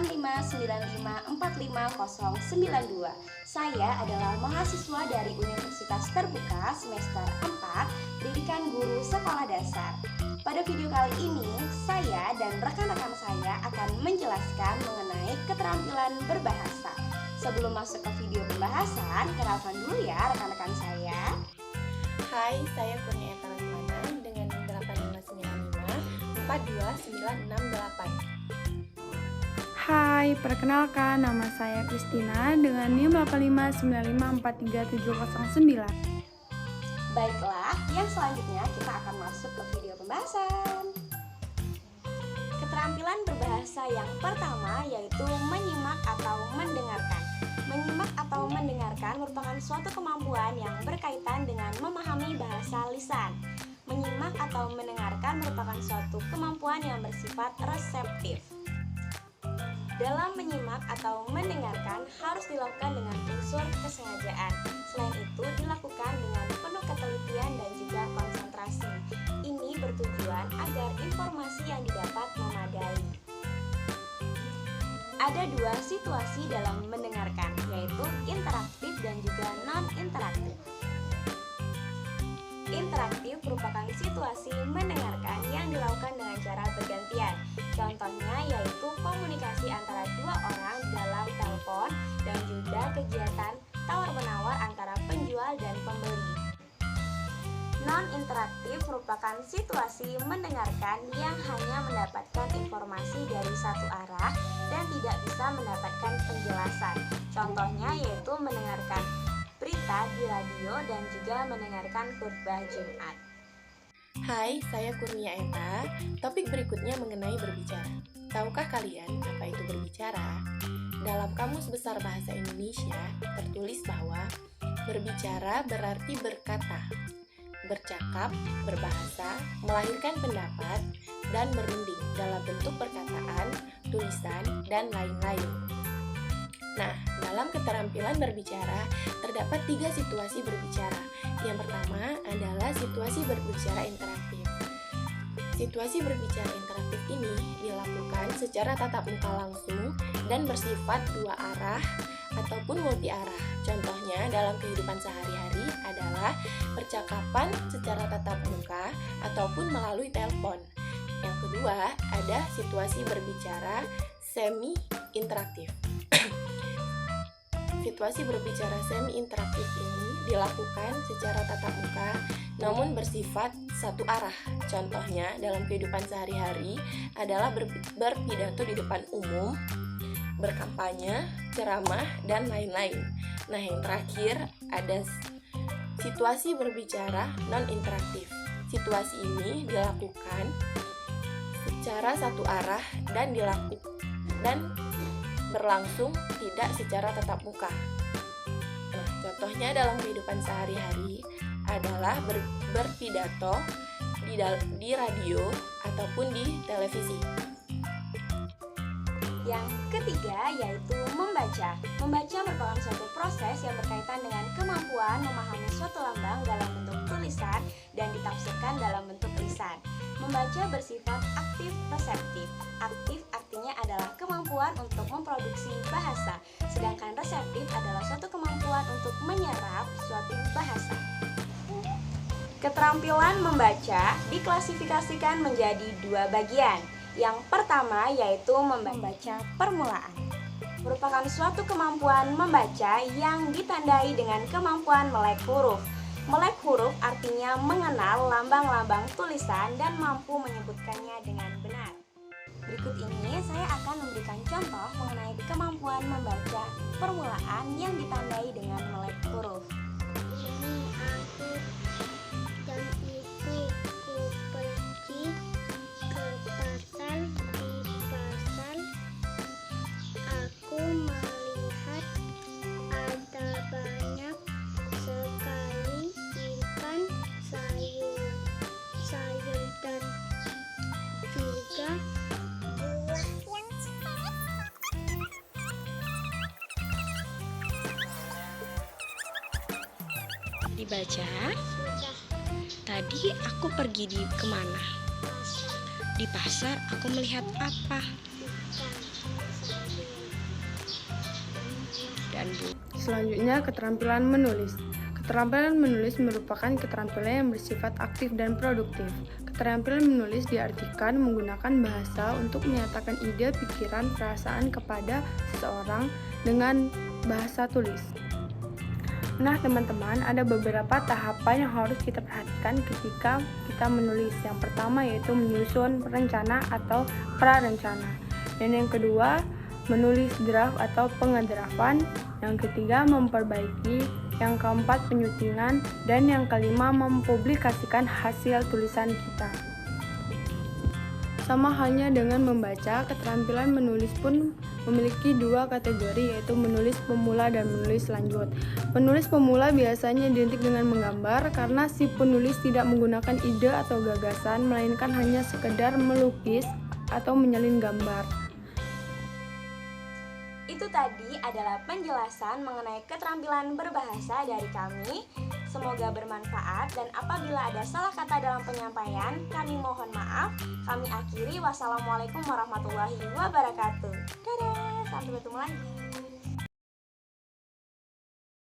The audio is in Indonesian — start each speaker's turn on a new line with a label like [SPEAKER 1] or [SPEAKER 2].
[SPEAKER 1] 0859545092. Saya adalah mahasiswa dari Universitas Terbuka semester 4, Pendidikan Guru Sekolah Dasar. Pada video kali ini, saya dan rekan-rekan saya akan menjelaskan mengenai keterampilan berbahasa. Sebelum masuk ke video pembahasan, kenalkan dulu ya rekan-rekan saya.
[SPEAKER 2] Hai, saya Kurnia Eta dengan NIM 8595-42968.
[SPEAKER 3] Hai, perkenalkan nama saya Kristina dengan NIM 8595437009.
[SPEAKER 1] Baiklah, yang selanjutnya kita akan masuk ke video pembahasan. Keterampilan berbahasa yang pertama yaitu menyimak atau mendengarkan. Menyimak atau mendengarkan merupakan suatu kemampuan yang berkaitan dengan memahami bahasa lisan. Menyimak atau mendengarkan merupakan suatu kemampuan yang bersifat reseptif. Dalam menyimak atau mendengarkan harus dilakukan dengan unsur kesengajaan. Selain itu dilakukan dengan penuh ketelitian dan juga konsentrasi. Ini bertujuan agar informasi yang didapat memadai. Ada dua situasi dalam mendengarkan, yaitu interaktif dan juga non-interaktif. Interaktif merupakan situasi mendengarkan yang dilakukan dengan cara bergantian. Contohnya yaitu komunikasi antara dua orang dalam telepon dan juga kegiatan tawar-menawar antara penjual dan pembeli. Non-interaktif merupakan situasi mendengarkan yang hanya mendapatkan informasi dari satu arah dan tidak bisa mendapatkan penjelasan. Contohnya yaitu mendengarkan berita di radio dan juga mendengarkan khutbah Jumat.
[SPEAKER 2] Hai, saya Kurnia Eta. Topik berikutnya mengenai berbicara. Tahukah kalian apa itu berbicara? Dalam Kamus Besar Bahasa Indonesia tertulis bahwa berbicara berarti berkata, bercakap, berbahasa, melahirkan pendapat, dan berunding dalam bentuk perkataan, tulisan, dan lain-lain. Nah, dalam keterampilan berbicara, terdapat 3 situasi berbicara. Yang pertama adalah situasi berbicara interaktif. Situasi berbicara interaktif ini dilakukan secara tatap muka langsung dan bersifat dua arah ataupun multi arah. Contohnya dalam kehidupan sehari-hari adalah percakapan secara tatap muka ataupun melalui telepon. Yang kedua ada situasi berbicara semi interaktif. Situasi berbicara semi-interaktif ini dilakukan secara tatap muka namun bersifat satu arah. Contohnya dalam kehidupan sehari-hari adalah berpidato di depan umum, berkampanye, ceramah, dan lain-lain. Nah, yang terakhir ada situasi berbicara non-interaktif. Situasi ini dilakukan secara satu arah dan berlangsung tidak secara tatap muka. Nah, contohnya dalam kehidupan sehari-hari adalah berpidato di radio ataupun di televisi.
[SPEAKER 1] Yang ketiga yaitu membaca. Membaca merupakan suatu proses yang berkaitan dengan kemampuan memahami suatu lambang dalam bentuk tulisan dan ditafsirkan dalam bentuk lisan. Membaca bersifat aktif reseptif. Aktif artinya adalah kemampuan untuk memproduksi bahasa, sedangkan reseptif adalah suatu kemampuan untuk menyerap suatu bahasa. Keterampilan membaca diklasifikasikan menjadi dua bagian. Yang pertama yaitu membaca permulaan. Merupakan suatu kemampuan membaca yang ditandai dengan kemampuan melek huruf. Melek huruf artinya mengenal lambang-lambang tulisan dan mampu menyebutkannya dengan benar. Berikut ini saya akan memberikan contoh mengenai kemampuan membaca permulaan yang ditandai dengan melek huruf.
[SPEAKER 4] Ini aku dan itu ku pergi ke pasar. Di pasar aku melihat ada banyak sekali ikan, sayur dan juga buah yang
[SPEAKER 5] Dibaca.
[SPEAKER 4] sudah
[SPEAKER 5] Tadi aku pergi kemana?
[SPEAKER 4] pasar.
[SPEAKER 5] Di pasar aku melihat apa?
[SPEAKER 4] Bukan sayur.
[SPEAKER 3] Selanjutnya, keterampilan menulis. Keterampilan menulis merupakan keterampilan yang bersifat aktif dan produktif. Keterampilan menulis diartikan menggunakan bahasa untuk menyatakan ide, pikiran, perasaan kepada seseorang dengan bahasa tulis. Nah, teman-teman, ada beberapa tahapan yang harus kita perhatikan ketika kita menulis. Yang pertama yaitu menyusun rencana atau prarencana. Dan yang kedua, menulis draft atau pengedrafan. Yang ketiga, memperbaiki. Yang keempat, penyutingan. Dan yang kelima, mempublikasikan hasil tulisan kita. Sama halnya dengan membaca, keterampilan menulis pun memiliki dua kategori, yaitu menulis pemula dan menulis lanjut. Penulis pemula biasanya identik dengan menggambar karena si penulis tidak menggunakan ide atau gagasan, melainkan hanya sekedar melukis atau menyalin gambar.
[SPEAKER 1] Itu tadi adalah penjelasan mengenai keterampilan berbahasa dari kami. Semoga bermanfaat, dan apabila ada salah kata dalam penyampaian, kami mohon maaf. Kami akhiri. Wassalamualaikum warahmatullahi wabarakatuh. Dadah, sampai bertemu lagi.